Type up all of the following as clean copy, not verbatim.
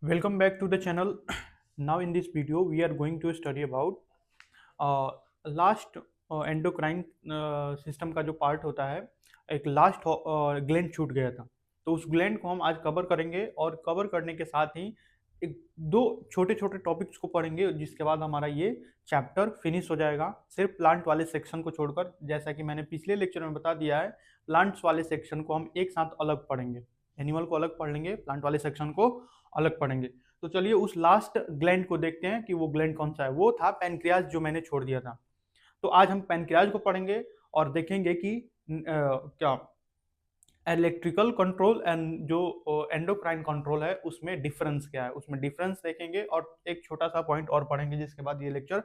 Welcome back to the channel. Now in this video we are going to study about last endocrine system का जो part होता है। एक last gland छूट गया था, तो उस ग्लैंड को हम आज कवर करेंगे और कवर करने के साथ ही एक दो छोटे छोटे टॉपिक्स को पढ़ेंगे, जिसके बाद हमारा ये चैप्टर फिनिश हो जाएगा, सिर्फ प्लांट वाले सेक्शन को छोड़कर। जैसा कि मैंने पिछले लेक्चर में बता दिया है, प्लांट्स वाले सेक्शन को हम एक साथ अलग पढ़ेंगे। एनिमल को अलग पढ़ लेंगे, प्लांट वाले सेक्शन को अलग पढ़ेंगे। तो चलिए उस लास्ट ग्लैंड को देखते हैं कि वो ग्लैंड कौन सा है। वो था पैनक्रियाज, जो मैंने छोड़ दिया था। तो आज हम पैनक्रियाज को पढ़ेंगे और देखेंगे कि क्या इलेक्ट्रिकल कंट्रोल एंड जो एंडोक्राइन कंट्रोल है उसमें डिफरेंस क्या है, उसमें डिफरेंस देखेंगे और एक छोटा सा पॉइंट और पढ़ेंगे, जिसके बाद ये लेक्चर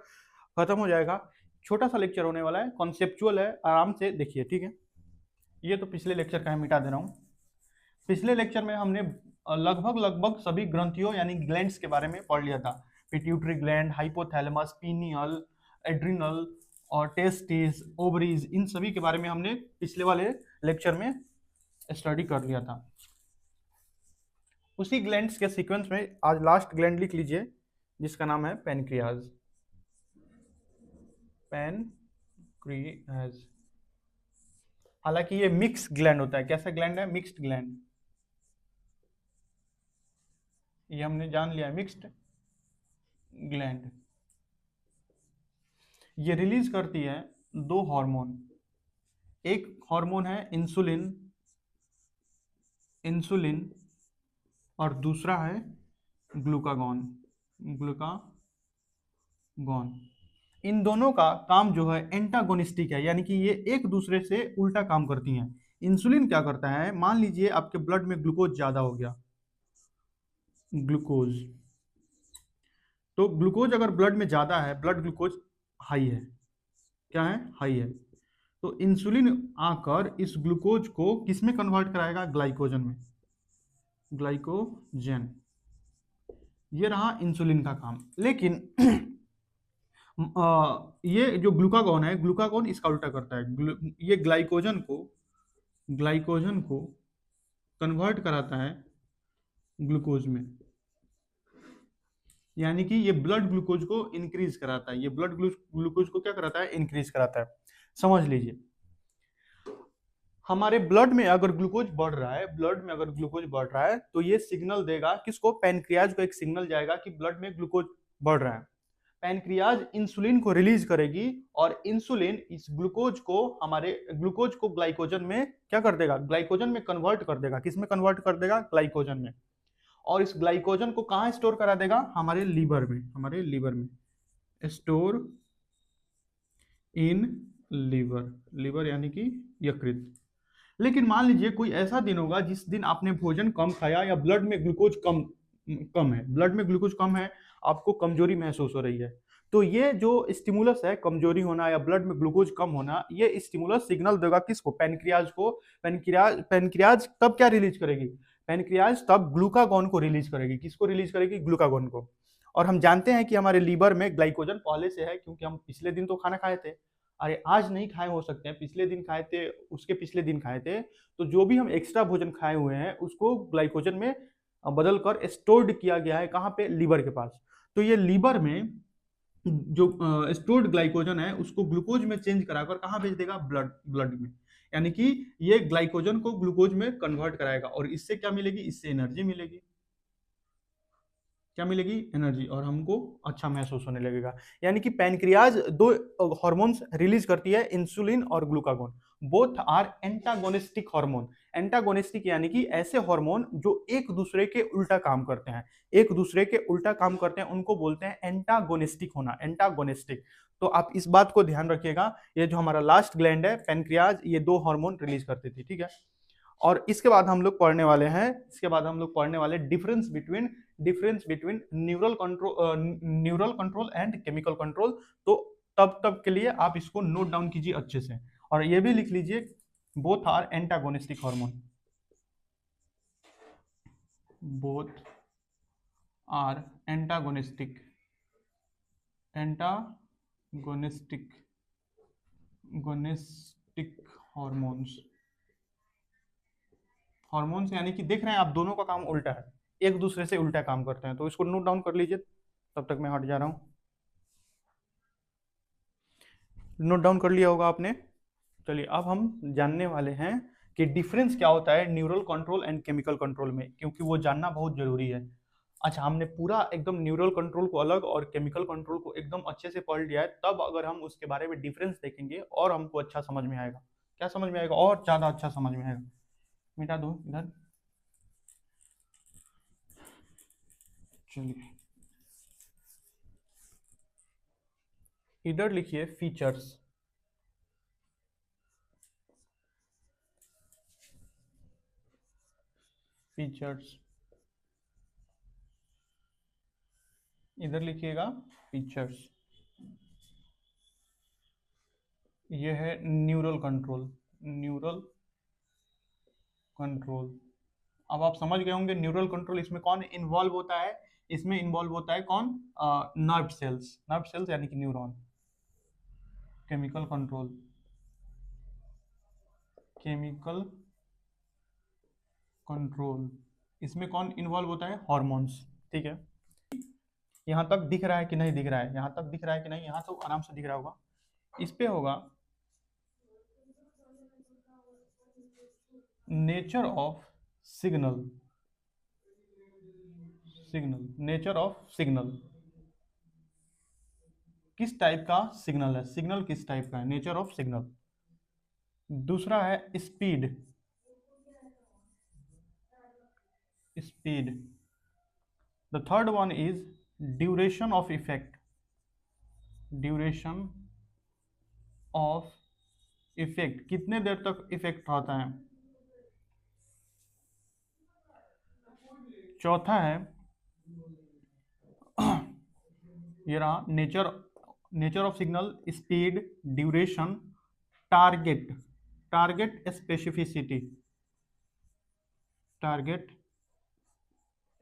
खत्म हो जाएगा। छोटा सा लेक्चर होने वाला है, कॉन्सेप्चुअल है, आराम से देखिए, ठीक है। ये तो पिछले लेक्चर का है, मिटा दे रहा हूँ। पिछले लेक्चर में हमने लगभग लगभग सभी ग्रंथियों यानी ग्लैंड्स के बारे में पढ़ लिया था। Pituitary gland, hypothalamus, pineal, adrenal और टेस्टिस, ओवरीज, इन सभी के बारे में हमने पिछले वाले लेक्चर में स्टडी कर लिया था। उसी ग्लैंड्स के सीक्वेंस में आज लास्ट ग्लैंड लिख लीजिए, जिसका नाम है पैनक्रियाज। पैनक्रियाज, हालांकि ये मिक्स ग्लैंड होता है। कैसा ग्लैंड है? Mixed gland. ये हमने जान लिया है, मिक्स्ड ग्लैंड। ये रिलीज करती है दो हार्मोन। एक हार्मोन है इंसुलिन, इंसुलिन, और दूसरा है ग्लूकागॉन, ग्लूकागॉन। इन दोनों का काम जो है एंटागोनिस्टिक है, यानी कि ये एक दूसरे से उल्टा काम करती हैं। इंसुलिन क्या करता है? मान लीजिए आपके ब्लड में ग्लूकोज ज्यादा हो गया, ग्लूकोज, तो ग्लूकोज अगर ब्लड में ज्यादा है, ब्लड ग्लूकोज हाई है, क्या है? हाई है। तो इंसुलिन आकर इस ग्लूकोज को किस में कन्वर्ट कराएगा? ग्लाइकोजन में, ग्लाइकोजन। ये रहा इंसुलिन का काम। लेकिन ये जो ग्लूकागॉन है, ग्लूकागॉन इसका उल्टा करता है। ये ग्लाइकोजन को कन्वर्ट कराता है ग्लूकोज में, यानी कि ये ब्लड ग्लूकोज को इंक्रीज कराता है। ये ब्लड ग्लूकोज को क्या कराता है? इंक्रीज कराता है। समझ लीजिए, हमारे ब्लड में अगर ग्लूकोज बढ़ रहा है, ब्लड में अगर ग्लूकोज बढ़ रहा है, तो ये सिग्नल देगा किसको? पैनक्रियाज को एक सिग्नल जाएगा कि ब्लड में ग्लूकोज बढ़ रहा है। पैनक्रियाज इंसुलिन को रिलीज करेगी और इंसुलिन इस ग्लूकोज को, हमारे ग्लूकोज को ग्लाइकोजन में क्या कर देगा? ग्लाइकोजन में कन्वर्ट कर देगा। किस में कन्वर्ट कर देगा? ग्लाइकोजन में। और इस ग्लाइकोजन को कहां स्टोर करा देगा? हमारे लीवर में, हमारे लीवर में स्टोर इन लीवर, लीवर यानी कि यकृत। लेकिन मान लीजिए कोई ऐसा दिन होगा जिस दिन आपने भोजन कम खाया या ब्लड में ग्लूकोज कम कम है, ब्लड में ग्लूकोज कम है, आपको कमजोरी महसूस हो रही है। तो ये जो स्टिमुलस है, कमजोरी होना या ब्लड में ग्लूकोज कम होना, ये स्टिमुलस सिग्नल देगा किसको? पैनक्रियाज को। पैनक्रियाज पैनक्रियाज तब क्या रिलीज करेगी? पैनक्रियाज तब ग्लूकागॉन को रिलीज करेगी। किसको रिलीज करेगी? ग्लूकागॉन को। और हम जानते हैं कि हमारे लीवर में ग्लाइकोजन पहले से है, क्योंकि हम पिछले दिन तो खाना खाए थे। अरे आज नहीं खाए हो सकते हैं, पिछले दिन खाए थे, उसके पिछले दिन खाए थे। तो जो भी हम एक्स्ट्रा भोजन खाए हुए हैं उसको ग्लाइकोजन में बदल कर स्टोर्ड किया गया है। कहाँ पे? लीवर के पास। तो ये लीवर में जो स्टोर्ड ग्लाइकोजन है उसको ग्लूकोज में चेंज कराकर कहाँ भेज देगा? ब्लड, ब्लड में। यानी कि ये ग्लाइकोजन को ग्लूकोज में कन्वर्ट कराएगा और इससे क्या मिलेगी? इससे एनर्जी मिलेगी। क्या मिलेगी? एनर्जी, और हमको अच्छा महसूस होने लगेगा। यानी कि पैनक्रियाज दो हार्मोन्स रिलीज करती है, इंसुलिन और glucagon. Both are antagonistic hormone. Antagonistic यानी कि ऐसे हार्मोन जो एक दूसरे के उल्टा काम करते हैं, एक दूसरे के उल्टा काम करते हैं, उनको बोलते हैं एंटागोनिस्टिक होना, एंटागोनिस्टिक। तो आप इस बात को ध्यान रखिएगा। ये जो हमारा लास्ट ग्लैंड है पैनक्रियाज, ये दो हार्मोन रिलीज करती थी, ठीक है। और इसके बाद हम लोग पढ़ने वाले हैं, इसके बाद हम लोग पढ़ने वाले difference between neural control and chemical control. तो तब तब के लिए आप इसको नोट डाउन कीजिए अच्छे से, और ये भी लिख लीजिए, both are antagonistic hormone, both are antagonistic, antagonistic, गोनिस्टिक हार्मोन्स। हार्मोन्स यानी कि देख रहे हैं आप, दोनों का काम उल्टा है। एक दूसरे से उल्टा काम करते हैं। तो इसको नोट डाउन कर लीजिए, तब तक मैं हट जा रहा हूँ। नोट डाउन कर लिया होगा आपने। चलिए अब हम जानने वाले हैं कि डिफरेंस क्या होता है neural control and chemical control में, क्योंकि वो जानना बहुत जरूरी है। अच्छा, हमने पूरा एकदम न्यूरल कंट्रोल को अलग और केमिकल कंट्रोल को एकदम अच्छे से पढ़ लिया है, तब अगर हम उसके बारे में डिफरेंस देखेंगे और हमको अच्छा समझ में आएगा। क्या समझ में आएगा? और ज्यादा अच्छा समझ में आएगा। मिटा दो इधर। चलिए इधर लिखिए फीचर्स। फीचर्स इधर लिखिएगा फीचर्स। ये है न्यूरल कंट्रोल। Neural control. अब आप समझ गए होंगे न्यूरल कंट्रोल इसमें कौन इन्वॉल्व होता है। इसमें इन्वॉल्व होता है कौन? Nerve cells. नर्व सेल्स यानी कि neuron. Chemical control. Chemical control इसमें कौन इन्वॉल्व होता है? हॉर्मोन्स। ठीक है, यहाँ तक दिख रहा है कि नहीं दिख रहा है? यहाँ तक दिख रहा है कि नहीं? यहाँ तो आराम से दिख रहा होगा। इस पे होगा nature of signal. Signal, nature of signal, किस टाइप का सिग्नल है? सिग्नल किस टाइप का है? Nature of signal. दूसरा है speed. Speed. The third one is duration of effect. Duration of effect, कितने देर तक इफेक्ट रहता है। चौथा है ये रहा nature. Nature of signal, speed, duration, target. Target specificity. Target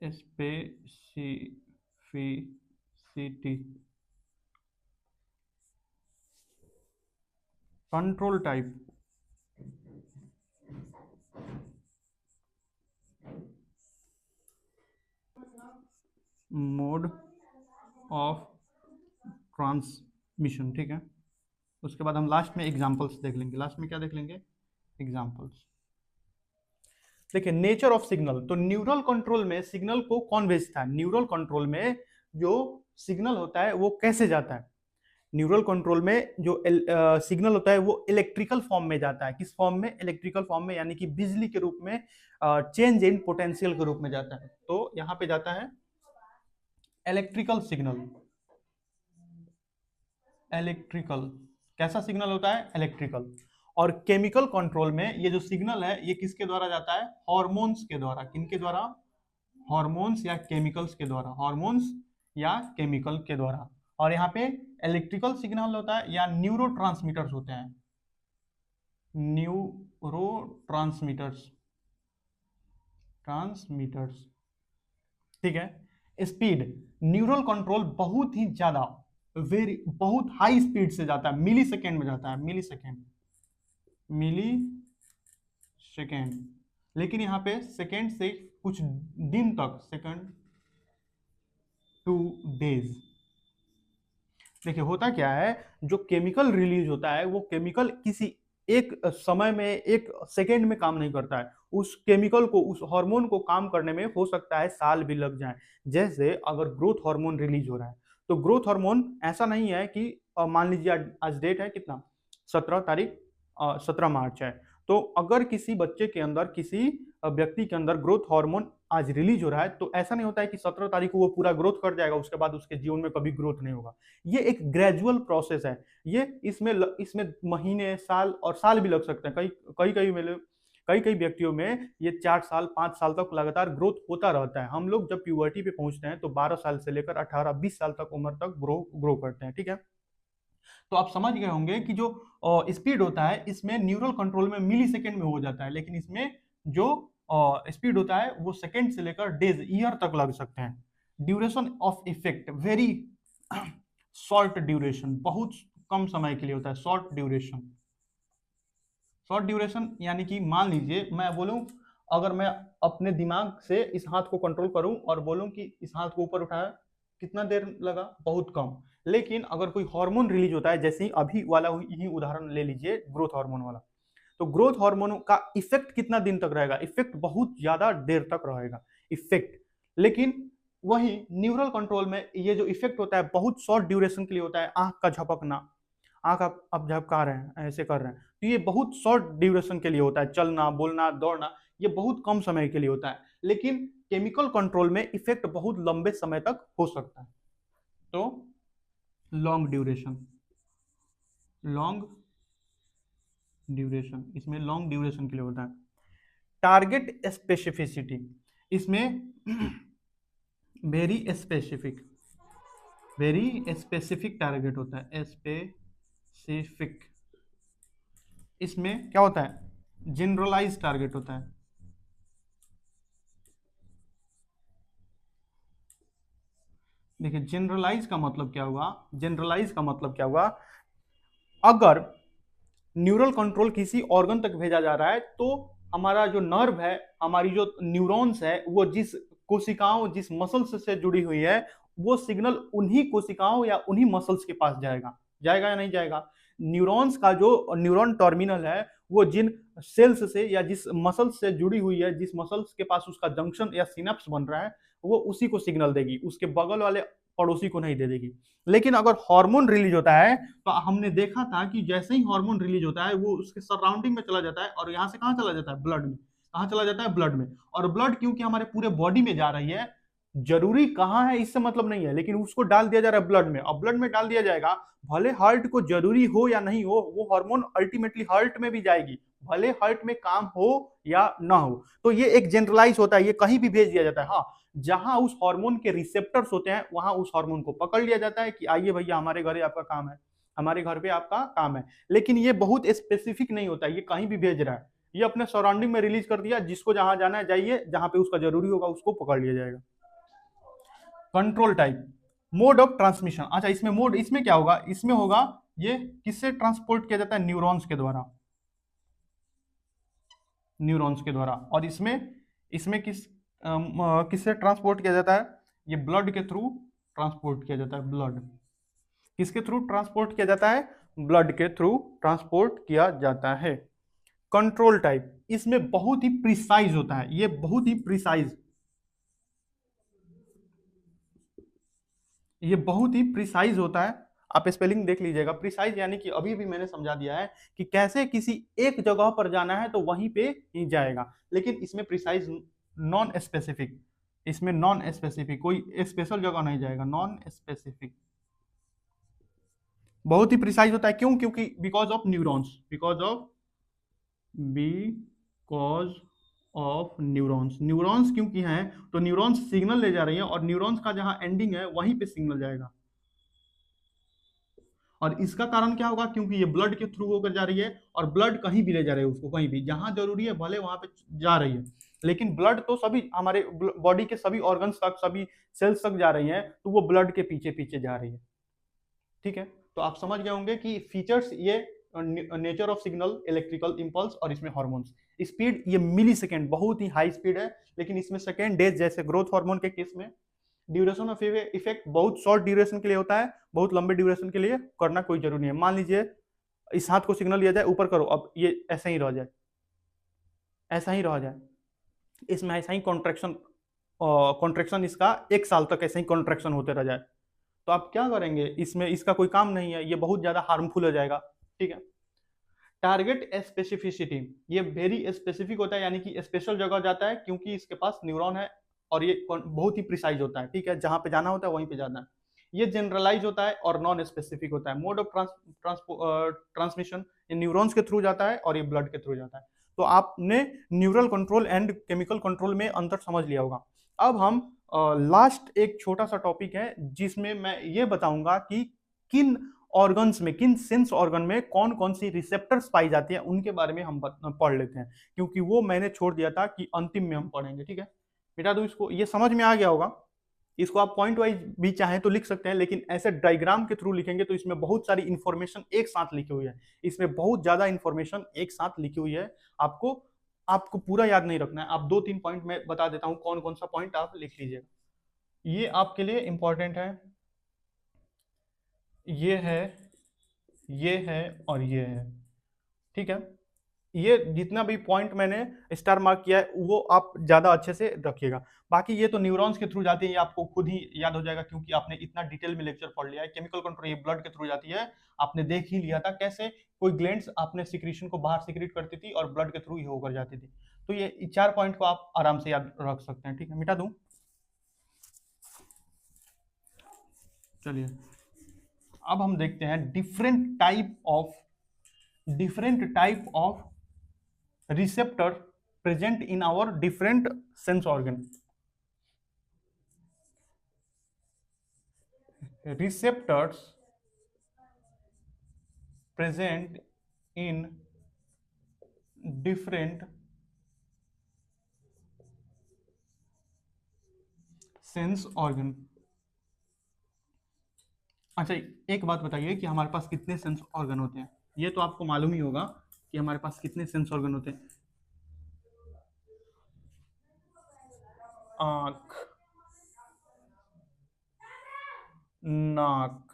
specificity. Control type. Mode of transmission. ठीक है, उसके बाद हम लास्ट में एग्जांपल्स देख लेंगे। लास्ट में क्या देख लेंगे? एग्जांपल्स। देखिए नेचर ऑफ सिग्नल, तो न्यूरल कंट्रोल में सिग्नल को कौन भेजता है? न्यूरल कंट्रोल में जो सिग्नल होता है वो कैसे जाता है? न्यूरल कंट्रोल में जो सिग्नल होता है वो इलेक्ट्रिकल फॉर्म में जाता है। किस फॉर्म में? इलेक्ट्रिकल फॉर्म में, यानी कि बिजली के रूप में, चेंज इन पोटेंशियल के रूप में जाता है। तो यहां पे जाता है इलेक्ट्रिकल सिग्नल। इलेक्ट्रिकल, कैसा सिग्नल होता है? इलेक्ट्रिकल। और केमिकल कंट्रोल में ये जो सिग्नल है ये किसके द्वारा जाता है? हॉर्मोन्स के द्वारा। किनके द्वारा? हॉर्मोन्स या केमिकल्स के द्वारा। हॉर्मोन्स या केमिकल के द्वारा। और यहाँ पे इलेक्ट्रिकल सिग्नल होता है या न्यूरो ट्रांसमीटर्स होते हैं। Neuro transmitters. ट्रांसमीटर्स। ठीक है। स्पीड, न्यूरल कंट्रोल बहुत ही ज्यादा, बहुत हाई स्पीड से जाता है, मिली सेकेंड में जाता है। मिली सेकेंड। मिली सेकेंड। लेकिन यहाँ पे सेकेंड से कुछ दिन तक, सेकेंड टू डेज। देखिए होता क्या है, जो केमिकल रिलीज होता है वो केमिकल किसी एक समय में, एक सेकेंड में काम नहीं करता है। उस केमिकल को, उस हार्मोन को काम करने में हो सकता है साल भी लग जाए। जैसे अगर ग्रोथ हार्मोन रिलीज हो रहा है तो ग्रोथ हार्मोन ऐसा नहीं है कि मान लीजिए आज डेट है कितना, 17 तारीख, 17 मार्च है। तो अगर किसी बच्चे के अंदर, किसी व्यक्ति के अंदर ग्रोथ हार्मोन आज रिलीज हो रहा है तो ऐसा नहीं होता है कि 17 तारीख को वो पूरा ग्रोथ कर जाएगा, उसके बाद उसके जीवन में कभी ग्रोथ नहीं होगा। ये एक ग्रेजुअल प्रोसेस है। ये इसमें महीने, साल और साल भी लग सकते हैं। कई व्यक्तियों में ये 4 साल 5 साल तक लगातार ग्रोथ होता रहता है। हम लोग जब प्यूबर्टी पे पहुंचते हैं तो 12 साल से लेकर 18-20 साल तक उम्र तक ग्रो करते हैं। ठीक है, तो आप समझ गए होंगे कि जो स्पीड होता है इसमें न्यूरल कंट्रोल में मिली सेकेंड में हो जाता है, लेकिन इसमें जो स्पीड होता है वो सेकेंड से लेकर डेज, ईयर तक लग सकते हैं। Duration of effect, very short duration, बहुत कम समय के लिए होता है। Short duration. शॉर्ट ड्यूरेशन यानी कि मान लीजिए मैं बोलूं अगर मैं अपने दिमाग से इस हाथ को कंट्रोल करूं और बोलूं कि इस हाथ को ऊपर उठाया, कितना देर लगा? बहुत कम। लेकिन अगर कोई हार्मोन रिलीज होता है, जैसे ही अभी वाला ही उदाहरण ले लीजिए, ग्रोथ हार्मोन वाला, तो ग्रोथ हार्मोन का इफेक्ट कितना दिन तक रहेगा? इफेक्ट बहुत ज्यादा देर तक रहेगा इफेक्ट। लेकिन वही न्यूरल कंट्रोल में ये जो इफेक्ट होता है बहुत शॉर्ट ड्यूरेशन के लिए होता है। आंख का झपकना, आंख आप झपका रहे हैं, ऐसे कर रहे हैं, तो ये बहुत शॉर्ट ड्यूरेशन के लिए होता है। चलना, बोलना, दौड़ना, ये बहुत कम समय के लिए होता है। लेकिन केमिकल कंट्रोल में इफेक्ट बहुत लंबे समय तक हो सकता है। तो लॉन्ग ड्यूरेशन, लॉन्ग ड्यूरेशन, इसमें लॉन्ग ड्यूरेशन के लिए होता है। टारगेट स्पेसिफिसिटी, इसमें very specific, very specific target होता है, स्पेसिफिक। इसमें क्या होता है? जनरलाइज टारगेट होता है। देखिए जनरलाइज का मतलब क्या हुआ? जनरलाइज का मतलब क्या हुआ? अगर न्यूरल कंट्रोल किसी ऑर्गन तक भेजा जा रहा है तो हमारा जो नर्व है, हमारी जो न्यूरॉन्स है, वो जिस कोशिकाओं, जिस मसल्स से जुड़ी हुई है, वो सिग्नल उन्हीं कोशिकाओं या उन्हीं मसल्स के पास जाएगा। जाएगा या नहीं जाएगा? न्यूरॉन्स का जो न्यूरॉन टर्मिनल है, वो जिन सेल्स से या जिस मसल्स से जुड़ी हुई है, जिस मसल्स के पास उसका जंक्शन या सिनेप्स बन रहा है, वो उसी को सिग्नल देगी, उसके बगल वाले पड़ोसी को नहीं दे देगी। लेकिन अगर हार्मोन रिलीज होता है तो हमने देखा था कि जैसे ही हार्मोन रिलीज होता है वो उसके सराउंडिंग में चला जाता है, और यहाँ से कहाँ चला जाता है? ब्लड में। कहाँ चला जाता है? ब्लड में। और ब्लड क्योंकि हमारे पूरे बॉडी में जा रही है, जरूरी कहाँ है इससे मतलब नहीं है, लेकिन उसको डाल दिया जा रहा है ब्लड में। और ब्लड में डाल दिया जाएगा, भले हार्ट को जरूरी हो या नहीं हो, वो हार्मोन अल्टीमेटली हार्ट में भी जाएगी, भले हार्ट में काम हो या ना हो। तो ये एक जनरलाइज होता है, ये कहीं भी भेज दिया जाता है। हाँ, जहां उस हार्मोन के रिसेप्टर्स होते हैं वहां उस हार्मोन को पकड़ लिया जाता है कि आइए भैया हमारे घर आपका काम है, हमारे घर पे आपका काम है। लेकिन ये बहुत स्पेसिफिक नहीं होता है, ये कहीं भी भेज रहा है, ये अपने सराउंडिंग में रिलीज कर दिया, जिसको जहां जाना है जाइए, जहां पे उसका जरूरी होगा उसको पकड़ लिया जाएगा। Control type, mode of transmission. अच्छा, इसमें मोड, इसमें क्या होगा? इसमें होगा ये किससे ट्रांसपोर्ट किया जाता है? न्यूरॉन्स के द्वारा, न्यूरॉन्स के द्वारा। और इसमें इसमें किससे ट्रांसपोर्ट किया जाता है? ये ब्लड के थ्रू ट्रांसपोर्ट किया जाता है। ब्लड किसके थ्रू ट्रांसपोर्ट किया जाता है? ब्लड के थ्रू ट्रांसपोर्ट किया जाता है। कंट्रोल टाइप, इसमें बहुत ही प्रिसाइज होता है, ये बहुत ही प्रिसाइज, ये बहुत ही प्रिसाइज होता है। आप स्पेलिंग देख लीजिएगा। प्रिसाइज यानी कि अभी भी मैंने समझा दिया है कि कैसे किसी एक जगह पर जाना है तो वहीं पे ही जाएगा। लेकिन इसमें प्रिसाइज, नॉन स्पेसिफिक, इसमें नॉन स्पेसिफिक, कोई स्पेशल जगह नहीं जाएगा, नॉन स्पेसिफिक। बहुत ही प्रिसाइज होता है, क्यों? क्योंकि because of neurons, because of neurons, neurons क्योंकि हैं तो न्यूरॉन्स सिग्नल ले जा रही है, और न्यूरॉन्स का जहां एंडिंग है वहीं पे सिग्नल जाएगा। और इसका कारण क्या होगा? क्योंकि ये ब्लड के थ्रू होकर जा रही है, और ब्लड कहीं भी ले जा रही है उसको, कहीं भी जहां जरूरी है भले वहां पे जा रही है। लेकिन ब्लड तो सभी हमारे बॉडी के सभी ऑर्गन्स तक, सभी सेल्स तक जा रही है, तो वो ब्लड के पीछे पीछे जा रही है। ठीक है, तो आप समझ गए होंगे कि फीचर्स ये, nature of signal, electrical impulse, और इसमें हार्मोन्स। स्पीड ये मिली सेकेंड, बहुत ही हाई स्पीड है, लेकिन इसमें सेकेंड डेज, जैसे ग्रोथ हार्मोन के केस में। ड्यूरेशन ऑफ इफेक्ट बहुत शॉर्ट ड्यूरेशन के लिए होता है, बहुत लंबे ड्यूरेशन के लिए करना कोई जरूरी नहीं है। मान लीजिए इस हाथ को सिग्नल दिया जाए ऊपर करो, अब ये ऐसा ही रह जाए, ऐसा ही रह जाए, इसमें ऐसा ही कॉन्ट्रेक्शन, कॉन्ट्रेक्शन इसका 1 साल तक ऐसे ही कॉन्ट्रेक्शन होते रह जाए, तो आप क्या करेंगे? इसमें इसका कोई काम नहीं है, ये बहुत ज्यादा हार्मफुल हो जाएगा। ठीक है। टारगेट स्पेसिफिसिटी, ये वेरी स्पेसिफिक होता है, यानी कि स्पेशल जगह जाता है, क्योंकि इसके पास न्यूरॉन है, और ये बहुत ही प्रिसाइज होता है। ठीक है, जहां पे जाना होता है वहीं पे जाना है। ये जनरलाइज होता है और नॉन स्पेसिफिक होता है। मोड ऑफ ट्रांसमिशन, ये न्यूरॉन्स के थ्रू जाता है और ये ब्लड के थ्रू जाता है। तो आपने neural control and chemical control में अंतर समझ लिया होगा। अब हम लास्ट एक छोटा सा टॉपिक है जिसमें मैं ये बताऊंगा कि किन ऑर्गन्स में, किन सेंस ऑर्गन में कौन कौन सी रिसेप्टर्स पाई जाती है, उनके बारे में हम पढ़ लेते हैं, क्योंकि वो मैंने छोड़ दिया था कि अंतिम में हम पढ़ेंगे। ठीक है, मिटा दो इसको, ये समझ में आ गया होगा। इसको आप पॉइंट वाइज भी चाहें तो लिख सकते हैं, लेकिन ऐसे डायग्राम के थ्रू लिखेंगे तो इसमें बहुत सारी इंफॉर्मेशन एक साथ लिखी हुई है, इसमें बहुत ज्यादा इंफॉर्मेशन एक साथ लिखी हुई है, आपको आपको पूरा याद नहीं रखना है, आप 2-3 पॉइंट मैं बता देता हूँ, कौन कौन सा पॉइंट आप लिख लीजिएगा, ये आपके लिए इंपॉर्टेंट है। ये है, ये है और ये है, ठीक है। ये जितना भी पॉइंट मैंने स्टार मार्क किया है वो आप ज्यादा अच्छे से रखिएगा। बाकी ये तो न्यूरॉन्स के थ्रू जाती है, ये आपको खुद ही याद हो जाएगा क्योंकि आपने इतना डिटेल में लेक्चर पढ़ लिया है। केमिकल कंट्रोल ये ब्लड के थ्रू जाती है, आपने देख ही लिया था कैसे कोई ग्लैंड्स आपने सिक्रीशन को बाहर सिक्रीट करती थी और ब्लड के थ्रू ही होकर जाती थी। तो ये 4 पॉइंट को आप आराम से याद रख सकते हैं, ठीक है। मिटा दूं, चलिए अब हम देखते हैं different type of receptor present in our different sense organ. Receptors present in different sense organ. अच्छा, एक बात बताइए कि हमारे पास कितने सेंस ऑर्गन होते हैं? ये तो आपको मालूम ही होगा कि हमारे पास कितने सेंस ऑर्गन होते हैं। आंख, नाक,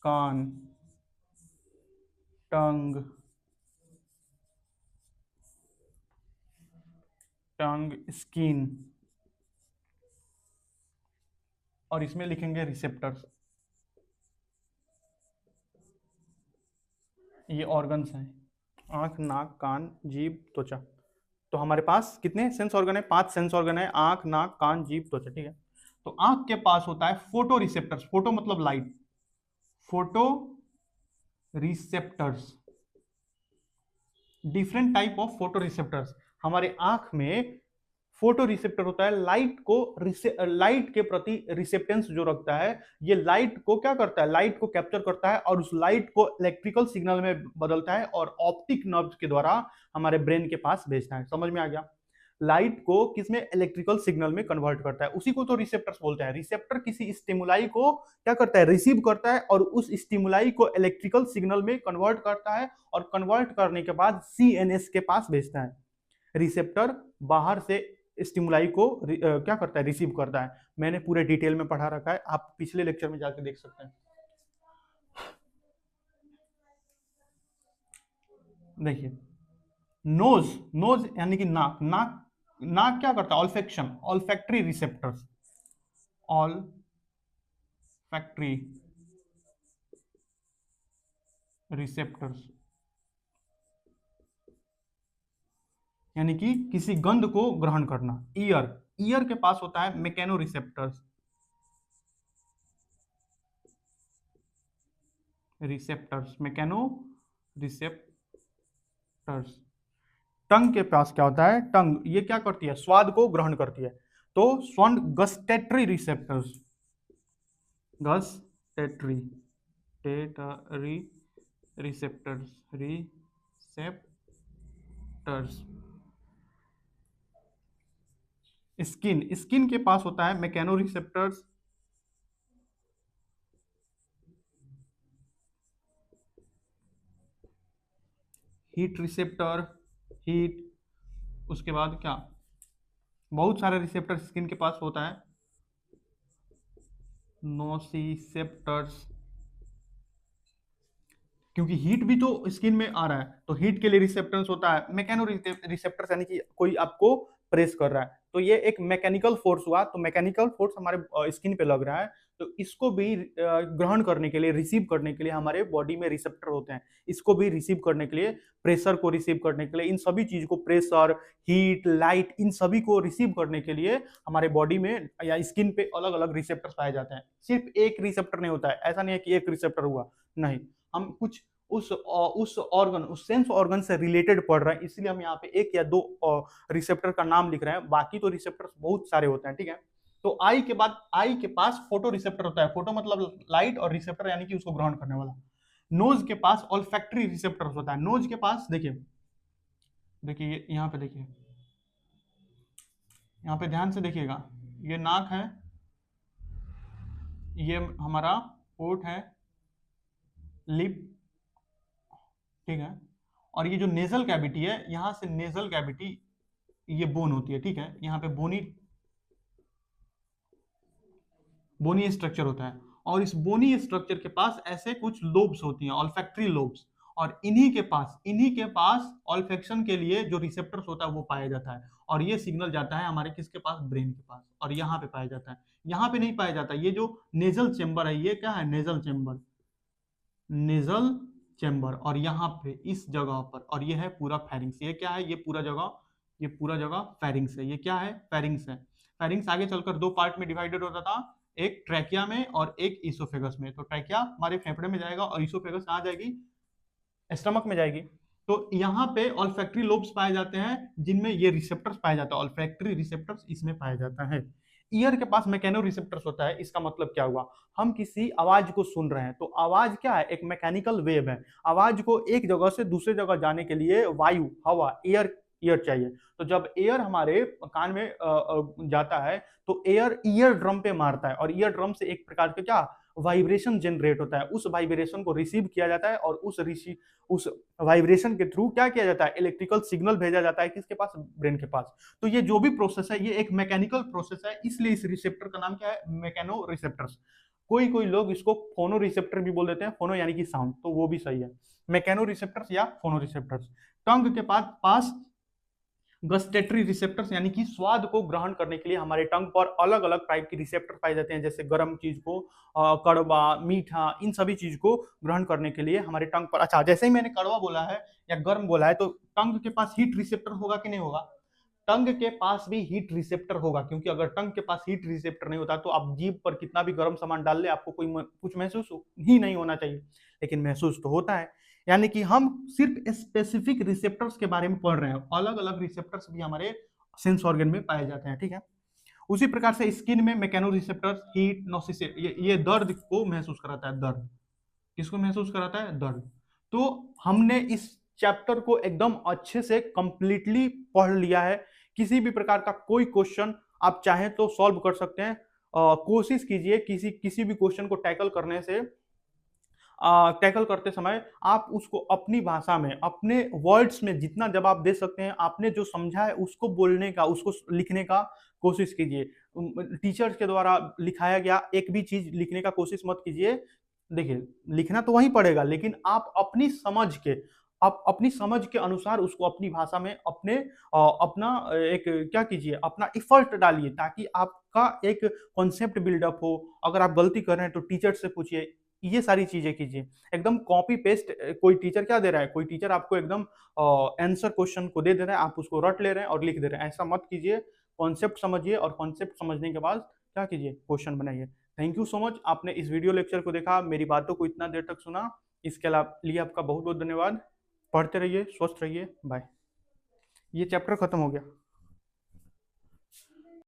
कान, टंग, स्किन, और इसमें लिखेंगे रिसेप्टर्स। ये ऑर्गन्स हैं, आंख, नाक, कान, जीभ, त्वचा। तो हमारे पास कितने सेंस ऑर्गन है? 5 सेंस ऑर्गन है, आंख, नाक, कान, जीभ, त्वचा, ठीक है। तो आंख के पास होता है फोटो रिसेप्टर्स, फोटो मतलब light, photo receptors, different type of photo receptors. हमारे आंख में फोटो रिसेप्टर होता है, लाइट के प्रति रिसेप्टेंस जो रखता है, ये लाइट को क्या करता है? लाइट को कैप्चर करता है और उस लाइट को इलेक्ट्रिकल सिग्नल में बदलता है और ऑप्टिक नर्व्स के द्वारा हमारे ब्रेन के पास भेजता है। समझ में आ गया? लाइट को किसमें? इलेक्ट्रिकल सिग्नल में कन्वर्ट करता है, उसी को तो रिसेप्टर्स बोलते हैं। रिसेप्टर किसी स्टिमुलाई को क्या करता है? रिसीव करता है और उस स्टिमुलाई को इलेक्ट्रिकल सिग्नल में कन्वर्ट करता है और कन्वर्ट करने के बाद सीएनएस के पास भेजता है। रिसेप्टर बाहर से स्टिमुलाई को क्या करता है? रिसीव करता है। मैंने पूरे डिटेल में पढ़ा रखा है, आप पिछले लेक्चर में जाकर देख सकते हैं। देखिए, नोज, नोज यानी कि नाक, नाक, नाक क्या करता है? ऑल्फेक्शन, ऑल्फैक्टरी रिसेप्टर्स, ऑल्फैक्टरी रिसेप्टर्स यानी कि किसी गंध को ग्रहण करना। ईयर, ईयर के पास होता है मैकेनो रिसेप्टर्स, मैकेनो रिसेप्टर्स। टंग के पास क्या होता है? टंग, ये क्या करती है? स्वाद को ग्रहण करती है। तो स्वर्ण गस्टेटरी रिसेप्टर्स, गस्टेटरी, टेटरी रिसेप्टर्स, स्किन, स्किन के पास होता है mechano receptors, heat receptor, heat. उसके बाद क्या? बहुत सारे रिसेप्टर स्किन के पास होता है, नोसिसेप्टर्स, क्योंकि हीट भी तो स्किन में आ रहा है तो हीट के लिए रिसेप्टर्स होता है। मैकेनो रिसेप्टर्स यानी कि कोई आपको प्रेस कर रहा है, तो ये एक मैकेनिकल फोर्स हुआ। तो मैकेनिकल फोर्स हमारे स्किन पे लग रहा है, तो इसको भी ग्रहण करने के लिए, रिसीव करने के लिए हमारे बॉडी में रिसेप्टर होते हैं। इसको भी रिसीव करने के लिए, प्रेशर को रिसीव करने के लिए, इन सभी चीज को, प्रेशर, हीट, लाइट, इन सभी को रिसीव करने के लिए हमारे बॉडी में या स्किन पे अलग अलग रिसेप्टर्स पाए जाते हैं। सिर्फ एक रिसेप्टर नहीं होता है, ऐसा नहीं है कि एक रिसेप्टर हुआ, नहीं। हम कुछ उस ऑर्गन, उस सेंस ऑर्गन से रिलेटेड पढ़ रहे हैं, इसलिए हम यहाँ पे एक या दो रिसेप्टर का नाम लिख रहे हैं, बाकी तो रिसेप्टर्स बहुत सारे होते हैं, ठीक है। तो आई के बाद, आई के पास फोटो रिसेप्टर होता है, फोटो मतलब लाइट, और रिसेप्टर यानी कि उसको ग्रहण करने वाला। नोज के पास ऑल्फैक्टरी रिसेप्टर होता है। नोज के पास देखिए, देखिए यहाँ पे, देखिए यहाँ पे ध्यान से देखिएगा, ये नाक है, ये हमारा होठ है, लिप, ठीक है, और ये जो नेजल कैविटी है, यहां से नेजल कैविटी ये बोन होती है, ठीक है, यहाँ पे बोनी बोनी स्ट्रक्चर होता है, और इस बोनी स्ट्रक्चर के पास ऐसे कुछ लोब्स होती हैं, ऑल्फैक्टरी लोब्स, और इन्हीं के पास ऑल्फेक्शन के लिए जो रिसेप्टर्स होता है वो पाया जाता है, और ये सिग्नल जाता है हमारे किसके पास, ब्रेन के पास, और यहाँ पे पाया जाता है, यहाँ पे नहीं पाया जाता। ये जो नेजल चेम्बर है, ये क्या है, नेजल चेम्बर, नेजल चेम्बर, और यहाँ पे इस जगह पर, और ये है पूरा फेरिंग्स, ये क्या है, ये पूरा जगह फेरिंग्स है, ये क्या है, फेरिंग्स है। फेरिंग्स आगे चलकर दो पार्ट में डिवाइडेड होता था, एक ट्रैकिया में और एक ईसोफेगस में। तो ट्रैकिया हमारे फेफड़े में जाएगा और ईसोफेगस कहाँ जाएगी, स्टमक में जाएगी। तो यहाँ पे ऑल्फैक्टरी लोब्स पाए जाते हैं जिनमें ये रिसेप्टर्स पाए जाते हैं, ऑल्फैक्टरी रिसेप्टर्स इसमें पाया जाता है। ईयर के पास मैकेनो रिसेप्टर्स होता है, इसका मतलब क्या हुआ, हम किसी आवाज को सुन रहे हैं, तो आवाज क्या है, एक मैकेनिकल वेव है। आवाज को एक जगह से दूसरे जगह जाने के लिए वायु, हवा, एयर ईयर चाहिए। तो जब एयर हमारे कान में जाता है तो एयर ईयर ड्रम पे मारता है, और ईयर ड्रम से एक प्रकार का क्या वाइब्रेशन जनरेट होता है, उस वाइब्रेशन को रिसीव किया जाता है, और उस वाइब्रेशन के थ्रू क्या किया जाता है, इलेक्ट्रिकल सिग्नल भेजा जाता है किसके पास, ब्रेन के पास। तो ये जो भी प्रोसेस है ये एक मैकेनिकल प्रोसेस है, इसलिए इस रिसेप्टर का नाम क्या है, मैकेनो रिसेप्टर्स। कोई कोई लोग इसको फोनो रिसेप्टर भी बोल देते हैं, फोनो यानी कि साउंड, तो वो भी सही है, मैकेनो रिसेप्टर्स या फोनो रिसेप्टर्स। टंग के पास गस्टेटरी रिसेप्टर्स यानी कि स्वाद को ग्रहण करने के लिए हमारे टंग पर अलग अलग टाइप की रिसेप्टर पाए जाते हैं, जैसे गर्म चीज को, कड़वा, मीठा, इन सभी चीज को ग्रहण करने के लिए हमारे टंग पर, अच्छा जैसे ही मैंने कड़वा बोला है या गर्म बोला है, तो टंग के पास हीट रिसेप्टर होगा कि नहीं होगा, टंग के पास भी हीट रिसेप्टर होगा, क्योंकि अगर टंग के पास हीट रिसेप्टर नहीं होता तो आप जीभ पर कितना भी गर्म सामान डाल ले आपको कुछ महसूस ही नहीं होना चाहिए, लेकिन महसूस तो होता है। यानी कि हम सिर्फ स्पेसिफिक रिसेप्टर्स के बारे में पढ़ रहे हैं, अलग अलग रिसेप्टर्स भी हमारे सेंस ऑर्गन में पाए जाते हैं, ठीक है। उसी प्रकार से स्किन में मैकेनो रिसेप्टर्स, हीट, नोसिस, ये दर्द को महसूस कराता है, दर्द किसको महसूस कराता है, दर्द। तो हमने इस चैप्टर को एकदम अच्छे से कंप्लीटली पढ़ लिया है। किसी भी प्रकार का कोई क्वेश्चन आप चाहें तो सॉल्व कर सकते हैं, कोशिश कीजिए किसी भी क्वेश्चन को टैकल करते समय आप उसको अपनी भाषा में, अपने वर्ड्स में जितना जवाब दे सकते हैं, आपने जो समझा है उसको बोलने का, उसको लिखने का कोशिश कीजिए। टीचर्स के द्वारा लिखाया गया एक भी चीज लिखने का कोशिश मत कीजिए। देखिए, लिखना तो वहीं पड़ेगा, लेकिन आप अपनी समझ के अनुसार उसको अपनी भाषा में अपना एक क्या कीजिए, अपना इफर्ट डालिए, ताकि आपका एक कॉन्सेप्ट बिल्डअप हो। अगर आप गलती कर रहे हैं तो टीचर से पूछिए, ये सारी चीजें कीजिए। एकदम कॉपी पेस्ट कोई टीचर क्या दे रहा है, कोई टीचर आपको एकदम आंसर क्वेश्चन को दे रहा है, आप उसको रट ले रहे हैं और लिख दे रहे हैं, ऐसा मत कीजिए। कॉन्सेप्ट समझिए, और कॉन्सेप्ट समझने के बाद क्या कीजिए, क्वेश्चन बनाइए। थैंक यू सो मच, आपने इस वीडियो लेक्चर को देखा, मेरी बातों को इतना देर तक सुना, इसके लिए आपका बहुत बहुत धन्यवाद। पढ़ते रहिए, स्वस्थ रहिए, बाय। ये चैप्टर खत्म हो गया।